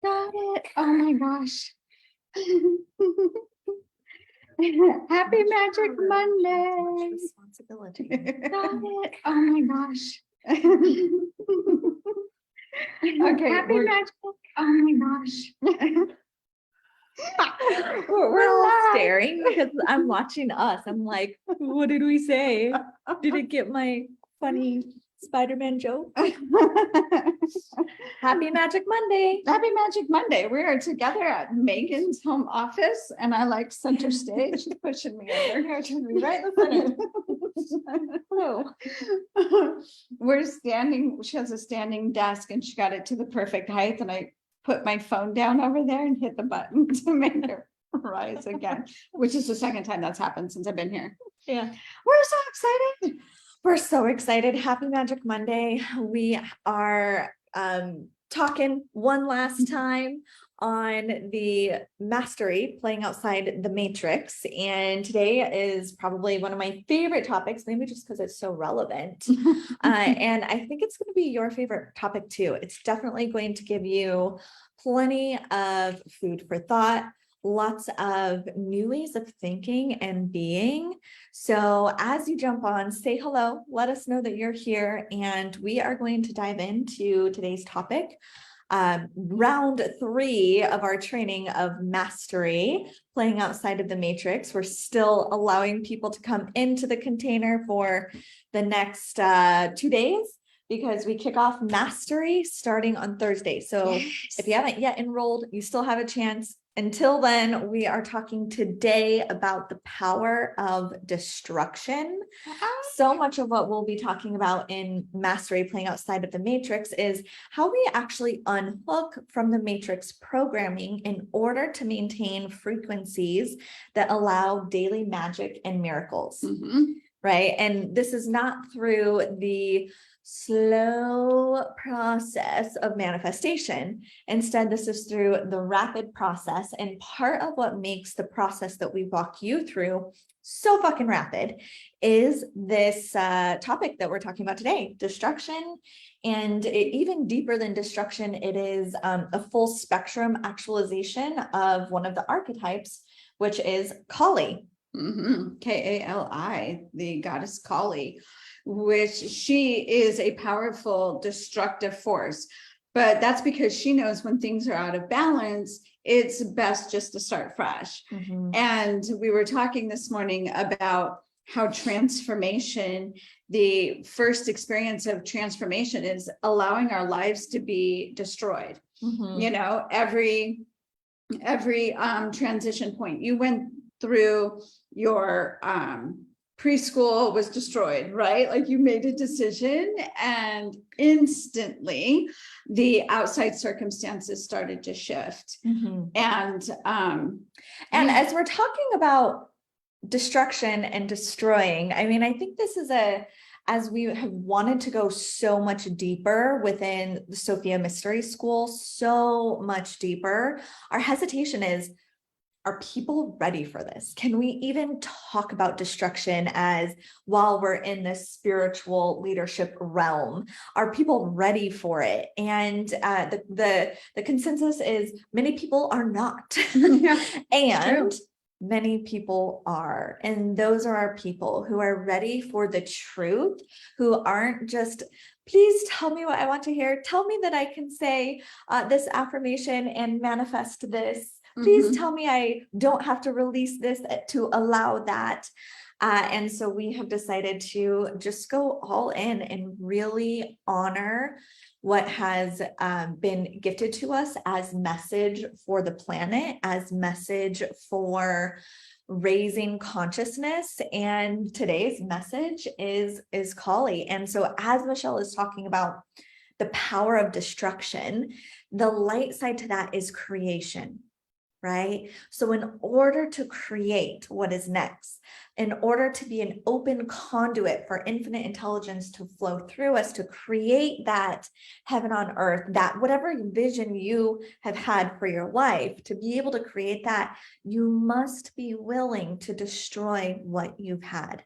Got it. Oh my gosh. Happy Magic Monday. Responsibility. Got it. Oh my gosh. Okay, Happy Magic. Oh my gosh. We're all Relax. staring because I'm watching us. I'm like, what did we say? Did it get my funny Spider-Man joke? Happy Magic Monday. Happy Magic Monday. We are together at Megan's home office, and I like center stage. She's pushing me over here to me right in the center. Hello. We're standing, she has a standing desk and she got it to the perfect height, and I put my phone down over there and hit the button to make it rise again, which is the second time that's happened since I've been here. Yeah. We're so excited. We're so excited. Happy Magic Monday. We are talking one last time on the mastery, playing outside the matrix. And today is probably one of my favorite topics, maybe just because it's so relevant. And I think it's going to be your favorite topic too. It's definitely going to give you plenty of food for thought, lots of new ways of thinking and being. So as you jump on, say hello, let us know that you're here, and we are going to dive into today's topic. Round 3 of our training of mastery, playing outside of the matrix. We're still allowing people to come into the container for the next 2 days, because we kick off mastery starting on Thursday. So if you haven't yet enrolled, you still have a chance. Until then, we are talking today about the power of destruction. So much of what we'll be talking about in Mastery, playing outside of the matrix, is how we actually unhook from the matrix programming in order to maintain frequencies that allow daily magic and miracles, right? And this is not through the slow process of manifestation. Instead, this is through the rapid process. And part of what makes the process that we walk you through so fucking rapid is this topic that we're talking about today, destruction. And even deeper than destruction, it is a full spectrum actualization of one of the archetypes, which is Kali. Kali, the goddess Kali, which she is a powerful destructive force. But that's because she knows when things are out of balance, it's best just to start fresh. And we were talking this morning about how transformation, the first experience of transformation, is allowing our lives to be destroyed. You know, every transition point you went through, your preschool was destroyed, right? Like you made a decision and instantly the outside circumstances started to shift. And as we're talking about destruction and destroying, I mean, I think this is as we have wanted to go so much deeper within the Sophia Mystery School, so much deeper, our hesitation is, are people ready for this? Can we even talk about destruction as while we're in this spiritual leadership realm? Are people ready for it? And the consensus is many people are not. And many people are. And those are our people who are ready for the truth, who aren't just, please tell me what I want to hear. Tell me that I can say this affirmation and manifest this. Please tell me I don't have to release this to allow that. And so we have decided to just go all in and really honor what has been gifted to us as message for the planet, as message for raising consciousness. And today's message is Kali. And so as Michelle is talking about the power of destruction, the light side to that is creation. Right? So in order to create what is next, in order to be an open conduit for infinite intelligence to flow through us, to create that heaven on earth, that whatever vision you have had for your life, to be able to create that, you must be willing to destroy what you've had.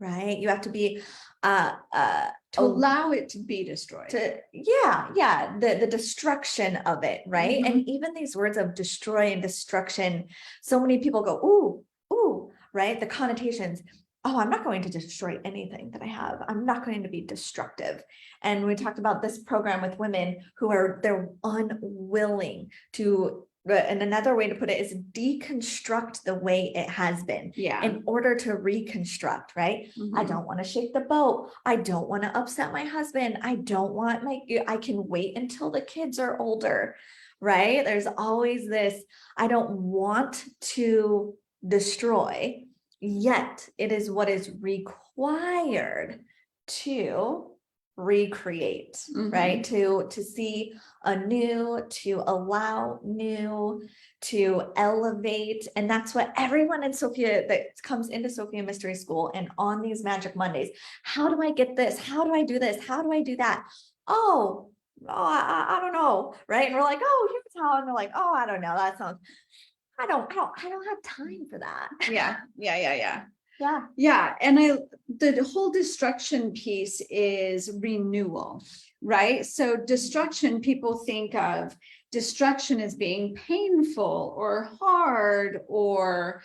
right? You have to be, To allow it to be destroyed. the destruction of it, right? And even these words of destroy and destruction, so many people go, ooh, right? The connotations, oh, I'm not going to destroy anything that I have. I'm not going to be destructive. And we talked about this program with women who they're unwilling to, and another way to put it is deconstruct the way it has been in order to reconstruct, right? I don't want to shake the boat. I don't want to upset my husband. I don't want I can wait until the kids are older, right? There's always this, I don't want to destroy, yet it is what is required to recreate, right? To see anew, to allow new, to elevate. And that's what everyone in Sophia that comes into Sophia Mystery School and on these Magic Mondays, how do I get this? How do I do this? How do I do that? I don't know, right? And we're like, oh, here's how. And they're like, oh, I don't know. That sounds, I don't have time for that. Yeah. Yeah. And the whole destruction piece is renewal, right? So destruction, people think of destruction as being painful or hard or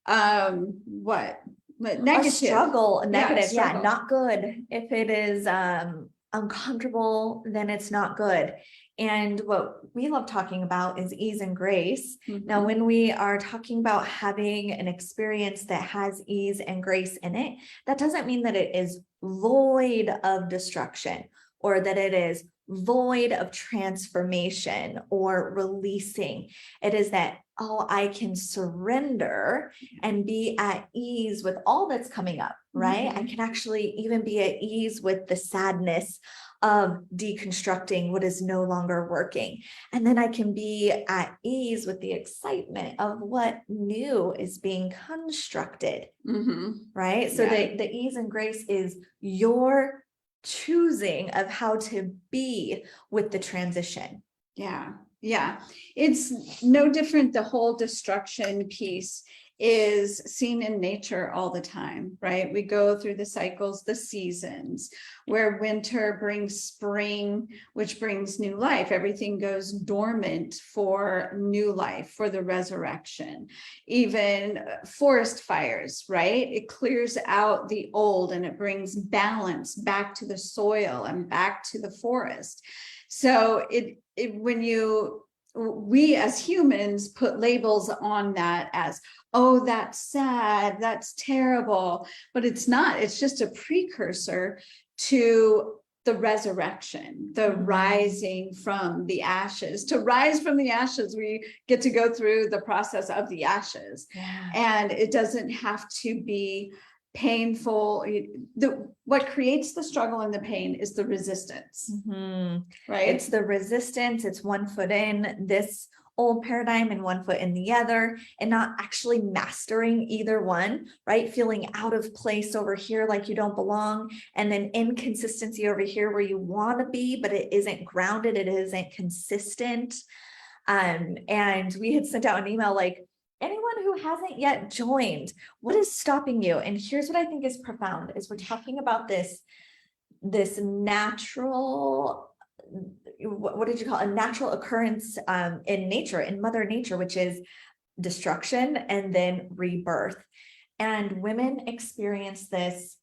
negative. A struggle, negative, struggle. not good. If it is uncomfortable, then it's not good. And what we love talking about is ease and grace. Now, when we are talking about having an experience that has ease and grace in it, that doesn't mean that it is void of destruction or that it is void of transformation or releasing. It is that, oh, I can surrender and be at ease with all that's coming up, right? I can actually even be at ease with the sadness of deconstructing what is no longer working. And then I can be at ease with the excitement of what new is being constructed, right? So the ease and grace is your choosing of how to be with the transition. Yeah. It's no different. The whole destruction piece is seen in nature all the time, right? We go through the cycles, the seasons, where winter brings spring, which brings new life. Everything goes dormant for new life, for the resurrection. Even forest fires, right? It clears out the old and it brings balance back to the soil and back to the forest. So we as humans put labels on that as, oh, that's sad, that's terrible, but it's not. It's just a precursor to the resurrection, the rising from the ashes. To rise from the ashes, we get to go through the process of the ashes. And it doesn't have to be painful. What creates the struggle and the pain is the resistance, right? It's the resistance. It's 1 foot in this old paradigm and 1 foot in the other, and not actually mastering either one, right? Feeling out of place over here, like you don't belong, and then inconsistency over here where you want to be, but it isn't grounded. It isn't consistent. And we had sent out an email like, anyone who hasn't yet joined, what is stopping you? And here's what I think is profound is we're talking about this natural, what did you call it? A natural occurrence in nature, in Mother Nature, which is destruction and then rebirth. And women experience this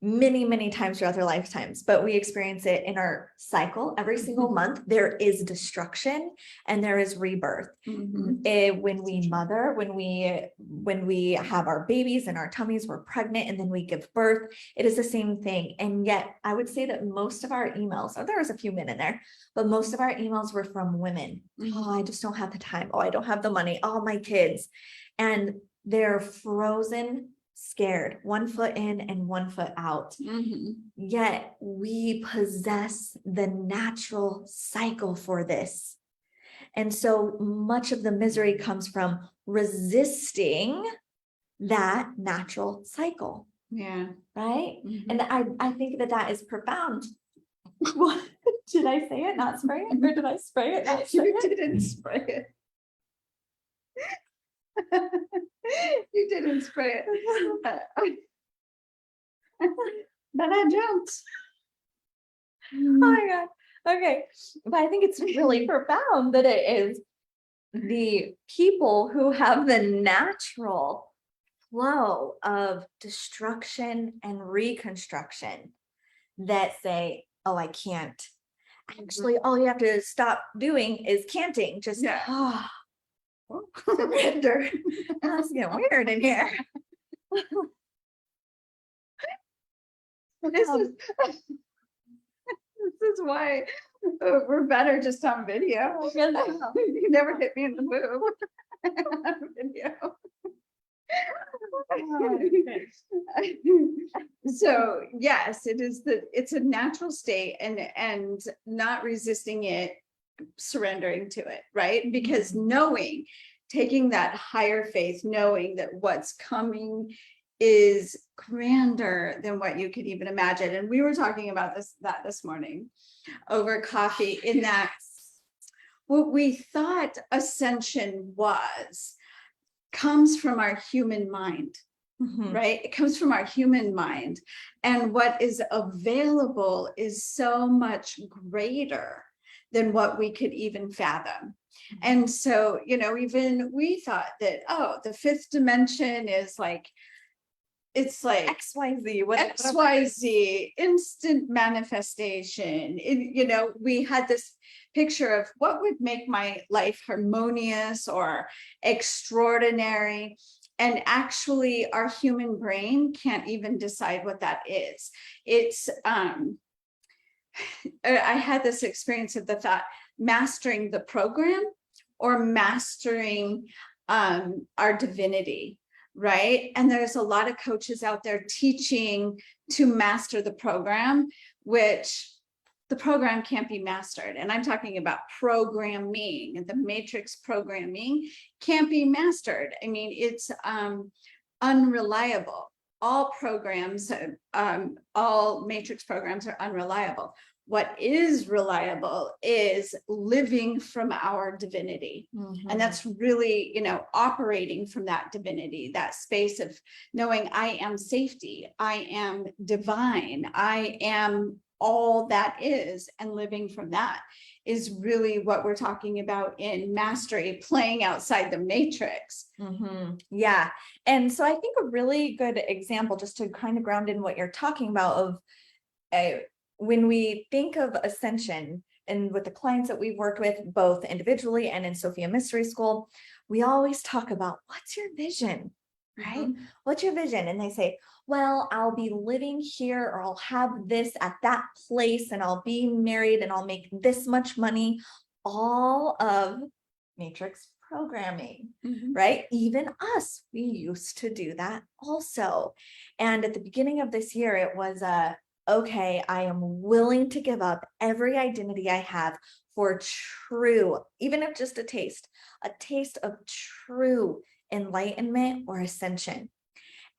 many, many times throughout their lifetimes, but we experience it in our cycle every single month. There is destruction and there is rebirth. When we mother, when we have our babies in our tummies, we're pregnant, and then we give birth, it is the same thing. And yet I would say that most of our emails, there was a few men in there, but most of our emails were from women. Oh, I just don't have the time. Oh, I don't have the money. Oh, my kids. And they're frozen, scared, 1 foot in and 1 foot out. Yet we possess the natural cycle for this. And so much of the misery comes from resisting that natural cycle. Right? And I think that is profound. What did I say it? Not spray it? Or did I spray it? Not spray it? You didn't spray it. You didn't spray it. But I jumped. Oh my God. Okay. But I think it's really profound that it is the people who have the natural flow of destruction and reconstruction that say, oh, I can't. Actually, all you have to stop doing is canting. Just surrender. That's getting weird in here. This is this is why we're better just on video. You never hit me in the boob. Video. So yes, it's a natural state, and not resisting it, surrendering to it, right? Because knowing, taking that higher faith, knowing that what's coming is grander than what you could even imagine. And we were talking about this morning over coffee, in that what we thought ascension comes from our human mind. Right? It comes from our human mind. And what is available is so much greater than what we could even fathom. And so, even we thought that, the fifth dimension is like, it's like XYZ, instant manifestation. We had this picture of what would make my life harmonious or extraordinary. And actually, our human brain can't even decide what that is. It's, I had this experience of the thought, mastering the program or mastering our divinity, right? And there's a lot of coaches out there teaching to master the program, which the program can't be mastered. And I'm talking about programming, and the matrix programming can't be mastered. I mean, it's unreliable. All programs, all matrix programs are unreliable. What is reliable is living from our divinity. And that's really, operating from that divinity, that space of knowing I am safety, I am divine, I am all that is, and living from that is really what we're talking about in mastery, playing outside the matrix. Yeah. And so I think a really good example, just to kind of ground in what you're talking about, of when we think of ascension, and with the clients that we've worked with, both individually and in Sophia Mystery School, we always talk about, what's your vision, right? What's your vision? And they say, well, I'll be living here, or I'll have this at that place, and I'll be married, and I'll make this much money. All of matrix programming, right? Even us, we used to do that also. And at the beginning of this year, it was okay, I am willing to give up every identity I have for true, even if just a taste of true enlightenment or ascension.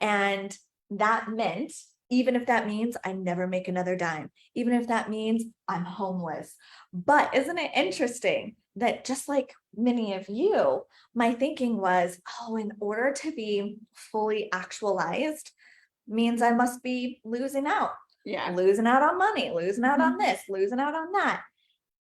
And that meant, even if that means I never make another dime, even if that means I'm homeless. But isn't it interesting that, just like many of you, my thinking was, in order to be fully actualized means I must be losing out. Losing out on money, losing out on this, losing out on that.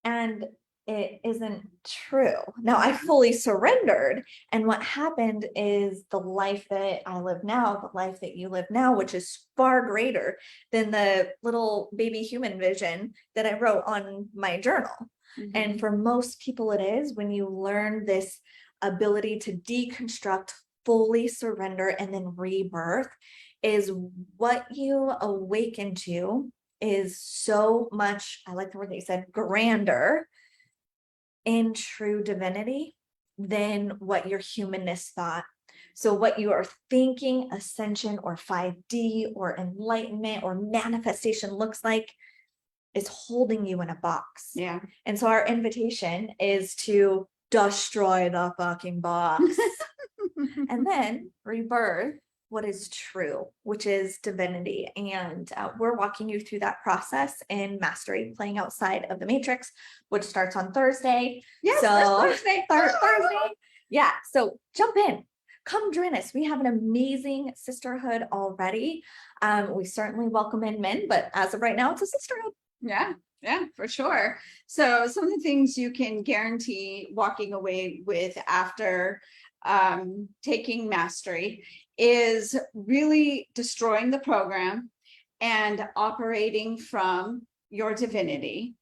And it isn't true. Now, I fully surrendered. And what happened is, the life that I live now, the life that you live now, which is far greater than the little baby human vision that I wrote on my journal. And for most people, it is, when you learn this ability to deconstruct, fully surrender, and then rebirth, is what you awaken to is so much, I like the word that you said, grander in true divinity than what your humanness thought. So what you are thinking ascension or 5D or enlightenment or manifestation looks like is holding you in a box. And so our invitation is to destroy the fucking box and then rebirth what is true, which is divinity. And we're walking you through that process in Mastery, Playing Outside of the Matrix, which starts on Thursday. Yes, so Thursday. Thursday. Yeah. So jump in, come join us. We have an amazing sisterhood already. We certainly welcome in men, but as of right now, it's a sisterhood. Yeah, for sure. So some of the things you can guarantee walking away with after taking mastery is really destroying the program and operating from your divinity.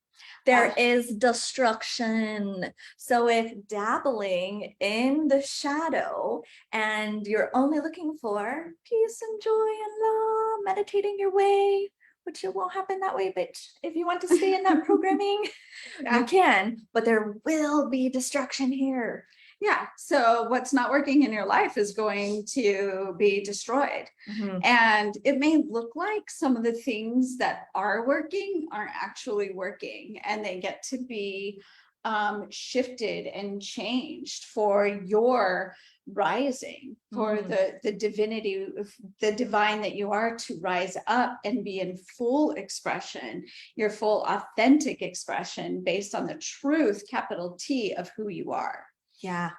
There is destruction. So if dabbling in the shadow and you're only looking for peace and joy and love, meditating your way, which it won't happen that way, but if you want to stay in that programming, you can, but there will be destruction here. Yeah. So what's not working in your life is going to be destroyed. And it may look like some of the things that are working aren't actually working, and they get to be shifted and changed for your rising, for the divinity, the divine that you are, to rise up and be in full expression, your full authentic expression based on the truth, capital T, of who you are. Yeah.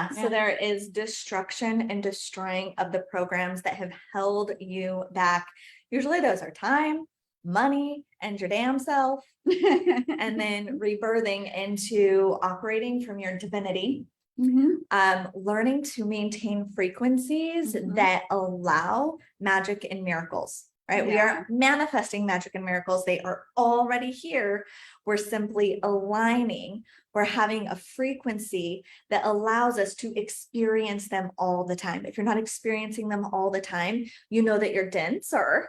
So there is destruction and destroying of the programs that have held you back. Usually those are time, money, and your damn self. And then rebirthing into operating from your divinity. Learning to maintain frequencies that allow magic and miracles. Right? We are manifesting magic and miracles. They are already here. We're simply aligning. We're having a frequency that allows us to experience them all the time. If you're not experiencing them all the time, you know that you're denser,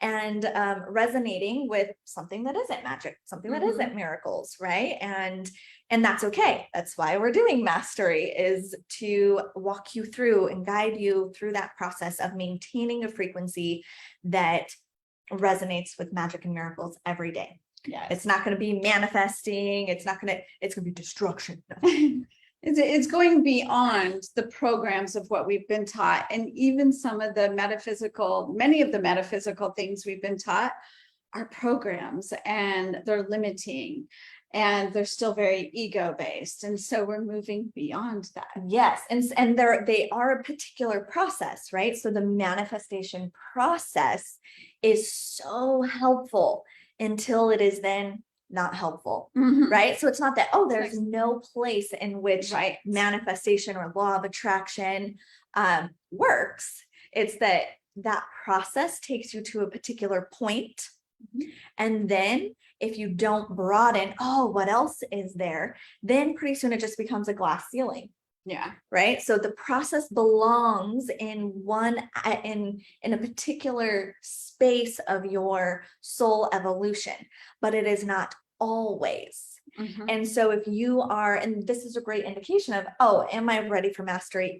and resonating with something that isn't magic, something that isn't miracles, right? And that's okay. That's why we're doing mastery, is to walk you through and guide you through that process of maintaining a frequency that resonates with magic and miracles every day. It's not going to be manifesting. It's going to be destruction. It's going beyond the programs of what we've been taught. And even many of the metaphysical things we've been taught are programs, and they're limiting, and they're still very ego-based. And so we're moving beyond that. Yes. And they are a particular process, right? So the manifestation process is so helpful until it is then not helpful, right? So it's not that, there's no place in which manifestation or law of attraction works. It's that process takes you to a particular point. And then if you don't broaden, what else is there? Then pretty soon it just becomes a glass ceiling. Right. So the process belongs in a particular space of your soul evolution, but it is not always. And so if you are, and this is a great indication of, am I ready for mastery?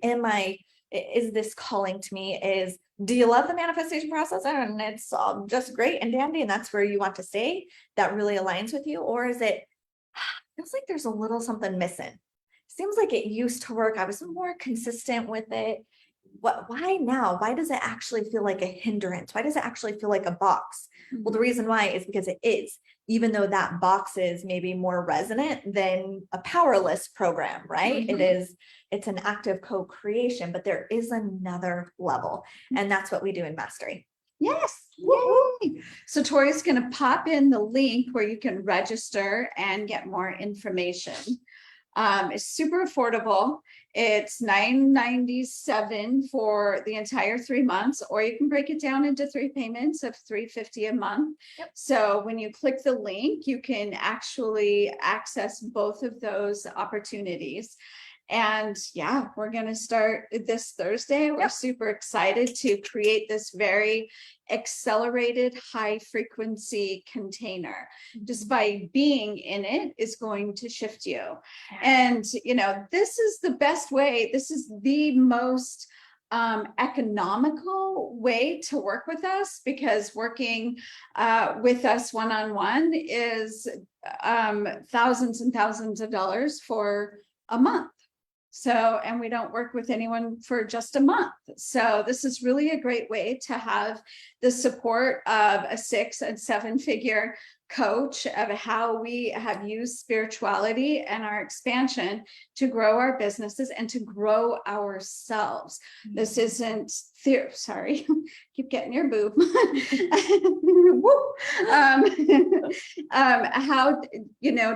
Is this calling to me? Do you love the manifestation process and it's just great and dandy and that's where you want to stay? That really aligns with you? Or is it feels like there's a little something missing? Seems like it used to work. I was more consistent with it. Why now? Why does it actually feel like a hindrance? Why does it actually feel like a box? Well, the reason why is because it is, even though that box is maybe more resonant than a powerless program, right? It's an active co-creation, but there is another level. And that's what we do in mastery. Yes. Yay. So Tori's going to pop in the link where you can register and get more information. It's super affordable. It's $9.97 for the entire 3 months, or you can break it down into 3 payments of $3.50 a month. So when you click the link, you can actually access both of those opportunities. And we're going to start this Thursday. We're super excited to create this very accelerated high frequency container. Just by being in it is going to shift you. And, this is the best way. This is the most economical way to work with us, because working with us one-on-one is thousands and thousands of dollars for a month. So, and we don't work with anyone for just a month. So this is really a great way to have the support of a 6 and 7 figure coach of how we have used spirituality and our expansion to grow our businesses and to grow ourselves. This isn't theory. Sorry, keep getting your boob. Woo. How,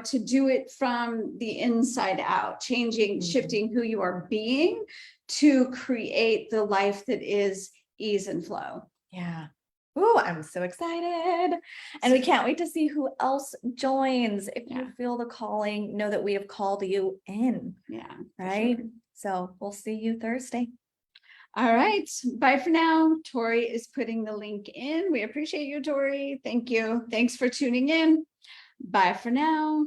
to do it from the inside out, changing, shifting who you are being to create the life that is ease and flow. Yeah. Oh, I'm so excited. And we can't wait to see who else joins. If you feel the calling, know that we have called you in. Yeah. Right. Sure. So we'll see you Thursday. All right. Bye for now. Tori is putting the link in. We appreciate you, Tori. Thank you. Thanks for tuning in. Bye for now.